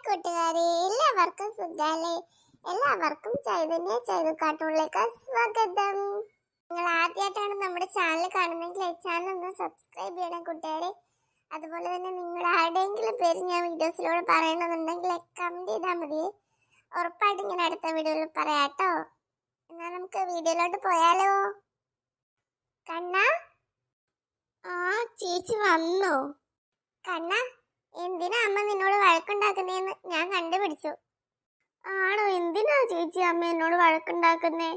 കൂട്ടുകാരെ, എല്ലാവർക്കും സുഖാലേ? എല്ലാവർക്കും ചൈതന്യ ചൈതുക്കാട്ടുള്ളിലേക്ക് സ്വാഗതം. നിങ്ങൾ ആദ്യമായിട്ടാണ് നമ്മുടെ ചാനൽ കാണുന്നെങ്കിൽ ചാനൽ ഒന്ന് സബ്സ്ക്രൈബ് ചെയ്യണം കൂട്ടുകാരെ. അതുപോലെ തന്നെ നിങ്ങൾ ആരുടെയെങ്കിലും പേര് ഞാൻ വീഡിയോസിലൂടെ പറയണമെന്നുണ്ടെങ്കിൽ കമന്റ് ചെയ്താൽ മതി. ഉറപ്പായിട്ട് ഇങ്ങനെ അടുത്ത വീഡിയോയിൽ പറയാട്ടോ. എന്നാൽ നമുക്ക് വീഡിയോയിലോട്ട് പോയാലോ? കണ്ണ, ചേച്ചി വന്നോ? കണ്ണ, എന്തിനാ അമ്മ നിന്നോട് വഴക്കുണ്ടാക്കുന്നേന്ന് ഞാൻ കണ്ടുപിടിച്ചു. ആണോ? എന്തിനാ ചേച്ചി അമ്മ എന്നോട് വഴക്കുണ്ടാക്കുന്നേ?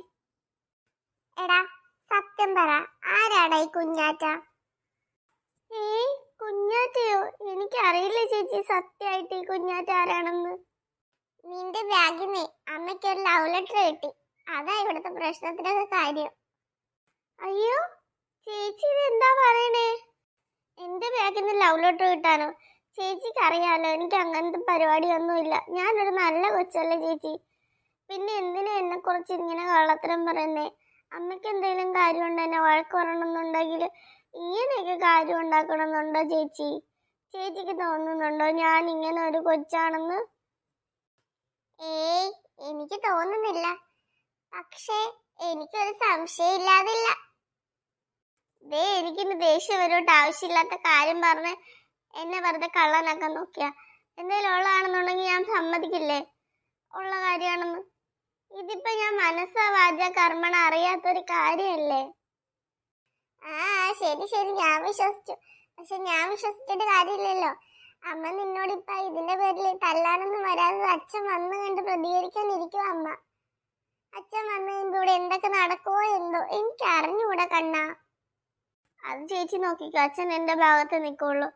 എടാ സത്യം പറ, ആരാടാ ഈ കുഞ്ഞാറ്റ? കുഞ്ഞാറ്റയോ? എനിക്കറിയില്ല ചേച്ചി, സത്യമായിട്ട് ഈ കുഞ്ഞാറ്റ ആരാണെന്ന്. നിന്റെ ബാഗിന്നേ അമ്മയ്ക്ക് ഒരു ലവ് ലെറ്റർ കിട്ടി, അതാ ഇവിടുത്തെ പ്രശ്നത്തിനൊക്കെ കാര്യം. അയ്യോ ചേച്ചി, ഇത് എന്താ പറയണേ? എന്റെ ബാഗിൽ നിന്ന് ലവ് ലെറ്റർ കിട്ടാനോ? ചേച്ചിക്ക് അറിയാലോ എനിക്ക് അങ്ങനത്തെ പരിപാടിയൊന്നുമില്ല. ഞാനൊരു നല്ല കൊച്ചല്ലേ ചേച്ചി. പിന്നെ എന്തിനാ എന്നെ കുറിച്ച് ഇങ്ങനെ കള്ളത്തരം പറയുന്നേ? അമ്മയ്ക്ക് എന്തെങ്കിലും കാര്യമുണ്ടോ എന്നെ വഴക്ക് പറയണമെന്നുണ്ടെങ്കിൽ ഇങ്ങനെയൊക്കെ കാര്യം ഉണ്ടാക്കണമെന്നുണ്ടോ ചേച്ചി? ചേച്ചിക്ക് തോന്നുന്നുണ്ടോ ഞാൻ ഇങ്ങനെ ഒരു കൊച്ചാണെന്ന്? എനിക്ക് തോന്നുന്നില്ല, പക്ഷേ എനിക്കൊരു സംശയം ഇല്ലാതില്ല. എനിക്കിന്ന് ദേഷ്യം വരോട്ട് ആവശ്യമില്ലാത്ത കാര്യം പറഞ്ഞ് എന്നെ വെറുതെ കള്ളനാക്കാൻ നോക്കിയ. എന്തെങ്കിലും ഉള്ളതാണെന്നുണ്ടെങ്കിൽ ഞാൻ സമ്മതിക്കില്ലേ ഉള്ള കാര്യമാണെന്ന്. ഇതിപ്പോ ഞാൻ മനസ്സാ വാച കർമ്മണ അറിയാത്തൊരു കാര്യമല്ലേ? ശരി ശരി, ഞാൻ വിശ്വസിച്ചു. പക്ഷെ ഞാൻ വിശ്വസിച്ചിട്ട് കാര്യമില്ലല്ലോ. അമ്മ നിന്നോട് ഇപ്പൊ ഇതിന്റെ പേരിൽ തല്ലാനൊന്നും വരാതെ അച്ഛൻ വന്നു കണ്ട് പ്രതികരിക്കാനിരിക്കും അമ്മ. അച്ഛൻ വന്നു കഴിയുമ്പോ ഇവിടെ എന്തൊക്കെ നടക്കുവോ എന്തോ, എനിക്ക് അറിഞ്ഞുകൂടാ കണ്ണാ. അത് ചേച്ചി നോക്കിക്കോ, അച്ഛൻ എന്റെ ഭാഗത്ത് നിൽക്കുള്ളൂ.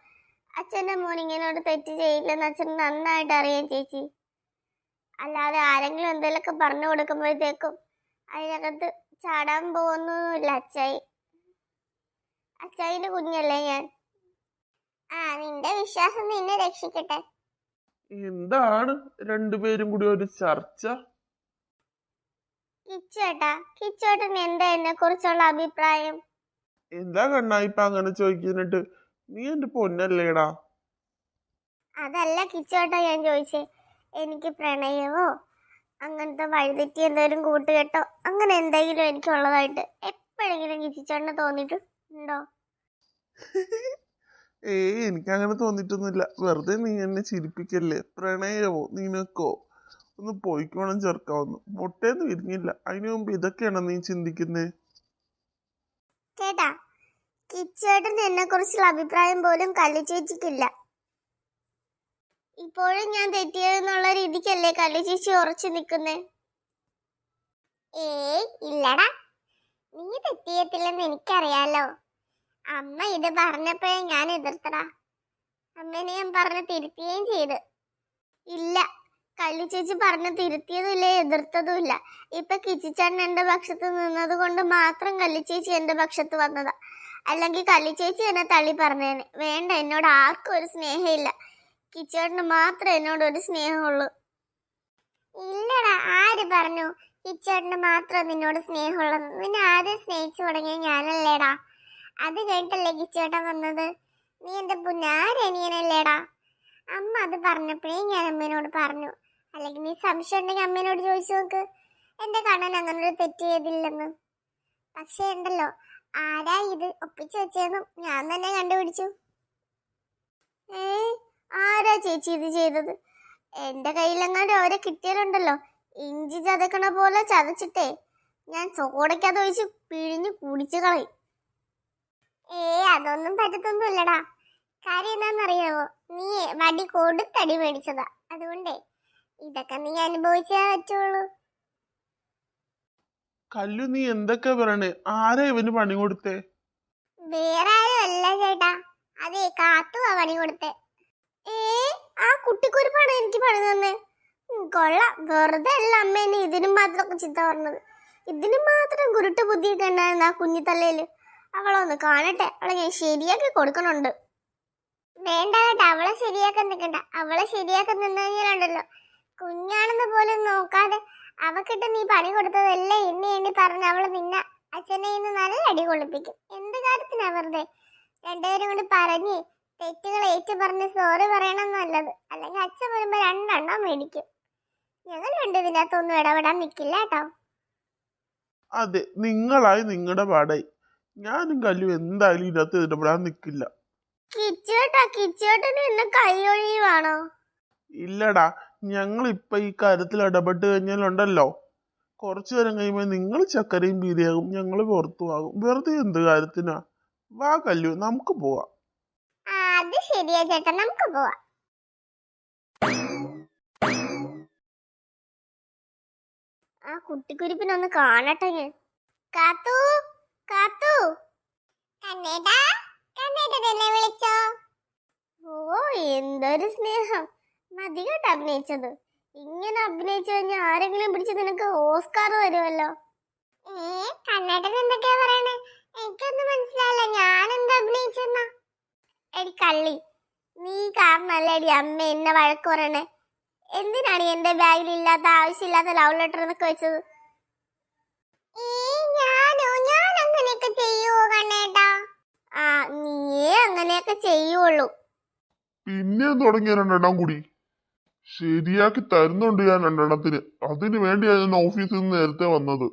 അച്ഛന്റെ മോൻ ഇങ്ങനെ ഒരു തെറ്റ് ചെയ്യില്ലെന്ന് അച്ഛൻ നന്നായിട്ട് അറിയാം ചേച്ചി. അല്ലാതെ ആരെങ്കിലും എന്തെങ്കിലുമൊക്കെ പറഞ്ഞു കൊടുക്കുമ്പോഴത്തേക്കും അതിനകത്ത് ചാടാൻ പോകുന്നൊന്നുമില്ല അച്ചായി. അച്ചായിന്റെ കുഞ്ഞല്ലേ ഞാൻ. നിന്റെ വിശ്വാസം നിന്നെ രക്ഷിക്കട്ടെ. എന്താണ് രണ്ടുപേരും കൂടി ഒരു ചർച്ച? കിച്ചേട്ടൻ എന്താ എന്നെ കുറിച്ചുള്ള അഭിപ്രായം? എന്താ കണ്ണാ ഇപ്പൊ അങ്ങനെ ചോദിക്കുന്നിട്ട്? നീ എന്റെ പൊന്നല്ലേടാ. അതല്ല കിച്ചേട്ടാ ഞാൻ ചോദിച്ചേ, എനിക്ക് പ്രണയമോ അങ്ങനത്തെ വഴിതെറ്റി എന്തെങ്കിലും കൂട്ടുകെട്ടോ അങ്ങനെ എന്തെങ്കിലും എനിക്കുള്ളതായിട്ട് എപ്പോഴെങ്കിലും കിച്ചിച്ചേട്ടന് തോന്നിയിട്ടുണ്ടോ? എനിക്ക് അങ്ങനെ തോന്നിട്ടൊന്നുമില്ല. വെറുതെ നീ എന്നെ ചിരിപ്പിക്കല്ലേ. പ്രണയമോ നിനക്കോ? ഒന്ന് പോയിക്കോണം ചേർക്കാവുന്നു. മുട്ടേന്ന് വിരിഞ്ഞില്ല, അതിനു മുമ്പ് ഇതൊക്കെയാണോ നീ ചിന്തിക്കുന്നേ? കേട്ടാ, കിച്ചേട്ടന് എന്നെ കുറിച്ചുള്ള അഭിപ്രായം പോലും കല്ലി ചേച്ചിക്കില്ല. ഇപ്പോഴും ഞാൻ തെറ്റിയെന്നുള്ള രീതിക്കല്ലേ കല്ലി ചേച്ചി ഉറച്ചു നിൽക്കുന്നേ? ഇല്ലടാ, നീ തെറ്റിയത്തില്ലെന്ന് എനിക്കറിയാലോ. അമ്മ ഇത് പറഞ്ഞപ്പോഴേ ഞാൻ എതിർത്തടാ. അമ്മേനെ ഞാൻ പറഞ്ഞ് തിരുത്തുകയും ചെയ്ത്. ഇല്ല, കല്ലി ചേച്ചി പറഞ്ഞ് തിരുത്തിയതുമില്ല, എതിർത്തതുമില്ല. ഇപ്പൊ കിച്ചിച്ചേട്ടൻ എന്റെ പക്ഷത്ത് നിന്നത് കൊണ്ട് മാത്രം കല്ലി ചേച്ചി എന്റെ പക്ഷത്ത് വന്നതാ. അല്ലെങ്കിൽ കല്ലി ചേച്ചി എന്നെ തള്ളി പറഞ്ഞേനെ. വേണ്ട, എന്നോട് ആർക്കും ഒരു സ്നേഹമില്ല. കിച്ചേട്ടന് മാത്രം എന്നോട് ഒരു സ്നേഹമുള്ളൂ. ഇല്ലടാ, ആര് പറഞ്ഞു കിച്ചേട്ടന് മാത്രം നിന്നോട് സ്നേഹമുള്ളൂ? നിന്നെ ആദ്യം സ്നേഹിച്ചു തുടങ്ങിയ ഞാനല്ലേടാ. അത് കേട്ടല്ലേ കിച്ചേട്ടൻ വന്നത്. നീ എന്റെ പുന്നാരനിയനല്ലേടാ. അമ്മ അത് പറഞ്ഞപ്പോഴേ ഞാൻ അമ്മേനോട് പറഞ്ഞു. അല്ലെങ്കിൽ നീ സംശയം ഉണ്ടെങ്കിൽ അമ്മേനോട് ചോദിച്ചു നോക്ക്, എന്റെ കണ്ണൻ അങ്ങനെ ഒരു തെറ്റ് ചെയ്തില്ലെന്ന്. പക്ഷേ ഉണ്ടല്ലോ, ആരാ ഇത് ഒപ്പിച്ചു വെച്ചതെന്നും ഞാൻ തന്നെ കണ്ടുപിടിച്ചു. ആരാ ചേച്ചി ഇത് ചെയ്തത്? എന്റെ കയ്യിലെങ്ങാണ്ട് അവരെ കിട്ടിയാലുണ്ടല്ലോ, ഇഞ്ചി ചതക്കണ പോലെ ചതച്ചിട്ടേ ഞാൻ സോഡയ്ക്കത് ഒഴിച്ച് പിഴിഞ്ഞ് കുടിച്ചു കളയും. അതൊന്നും പറ്റത്തൊന്നുമില്ലടാ. കാര്യം എന്താണെന്നറിയാവോ? നീ വടി കൊടുത്തടി മേടിച്ചതാ. അതുകൊണ്ടേ ഇതൊക്കെ നീ അനുഭവിച്ചേ പറ്റുള്ളൂ. കല്ലു, നീ എന്തൊക്കെ പറയണേ? ആരാ ഇവന് പണി കൊടുത്തേ? വേറെ ആരും അല്ല ചേട്ടാ, അതേ കാത്തുവാ പണി കൊടുത്തേ. ആ കുട്ടിക്കൊരു പണം എനിക്ക് പണി തന്നെ. കൊള്ളാം, വെറുതെ അല്ല അമ്മ എന്നെ ഇതിനും മാത്രമൊക്കെ ചിന്ത പറഞ്ഞത്. ഇതിനും മാത്രം കുരുട്ട് ബുദ്ധിയൊക്കെ ഉണ്ടായിരുന്നു ആ കുഞ്ഞിത്തലയില്. അവളൊന്ന് കാണട്ടെ, അവളെ ഞാൻ ശരിയാക്കി കൊടുക്കണുണ്ട്. വേണ്ട കേട്ടാ, അവളെ ശരിയാക്കാൻ നിൽക്കണ്ട. അവളെ ശരിയാക്കാൻ നിന്ന് കഴിഞ്ഞാലുണ്ടല്ലോ, കുഞ്ഞാണെന്ന് പോലും നോക്കാതെ അവക്കിട്ട് നീ പണി കൊടുത്തതല്ലേ എണ്ണി എണ്ണി പറഞ്ഞ് അവള് നിന്നെ അച്ഛനെ ഇന്ന് നല്ല അടി കൊള്ളിപ്പിക്കും. എന്ത് കാര്യത്തിനാ വെറുതെ രണ്ടുപേരും കൊണ്ട് പറഞ്ഞ് തെറ്റുകൾ ഏറ്റു പറഞ്ഞ് സോറി പറയണം നല്ലത്. അല്ലെങ്കിൽ അച്ഛൻ വരുമ്പോ രണ്ടെണ്ണം മേടിക്കും. ഞങ്ങൾ രണ്ട് ഇതിനകത്തൊന്നും ഇടപെടാൻ നിക്കില്ല കേട്ടോ. അതെ, നിങ്ങളായി നിങ്ങളുടെ പാടായി. ഞാനും കല്ലു എന്തായാലും ഇതിനകത്ത് ഇടപെടാൻ നിൽക്കില്ല. കിച്ചുവേട്ടന് ഇന്ന് കൈയൊഴിയുവാണോ? ഇല്ലടാ, ഞങ്ങൾ ഇപ്പൊ ഈ കാര്യത്തിൽ ഇടപെട്ട് കഴിഞ്ഞാലുണ്ടല്ലോ, കുറച്ചു നേരം കഴിയുമ്പോൾ നിങ്ങൾ ചക്കരയും പീരിയാകും, ഞങ്ങൾ പുറത്തു ആകും. വെറുതെ എന്ത് കാര്യത്തിനാ? വാ കല്ലു, നമുക്ക് പോവാം. അത് ശരിയാ ചേട്ടാ, നമുക്ക് പോവാം. ആ കുട്ടിക്കുരിപ്പിനൊന്ന് കാണട്ടെ ഞാൻ. കാത്തു കാത്തു, കണ്ണേട്ടാ കണ്ണേട്ടൻ എന്നെ വിളിച്ചോ? ഓ എന്തൊരു സ്നേഹം. മതി കേട്ടോ അഭിനയിച്ചത്. ഇങ്ങനെ അഭിനയിച്ചു കഴിഞ്ഞാൽ ആരെങ്കിലും പിടിച്ച് നിനക്ക് ഓസ്കാർ തരുമല്ലോ. കണ്ണേട്ടൻ എന്തൊക്കെയാ പറയണേ? എനിക്കൊന്നും മനസ്സിലായില്ല. ഞാൻ എന്താ അഭിനയിച്ചെന്നാ? എടി കള്ളി, നീ കാരണല്ലേടി അമ്മ എന്നെ വഴക്ക് പറയണേ. എന്തിനാണ് എന്റെ ബാഗിൽ ഇല്ലാത്ത ആവശ്യമില്ലാത്ത ലവ് ലെറ്റർ എന്നൊക്കെ വെച്ചത്? ഞാൻ അങ്ങനെയൊക്കെ ചെയ്യുവോ കണ്ണേട്ടാ? ആ, നീയേ അങ്ങനെയൊക്കെ ചെയ്യുള്ളൂ. പിന്നെ തുടങ്ങിയ രണ്ടെണ്ണം കൂടി ശരിയാക്കി തരുന്നുണ്ട് ഞാൻ രണ്ടെണ്ണത്തിന്. അതിനു വേണ്ടിയാണ് ഞാൻ ഓഫീസിൽ നിന്ന് നേരത്തെ വന്നത്.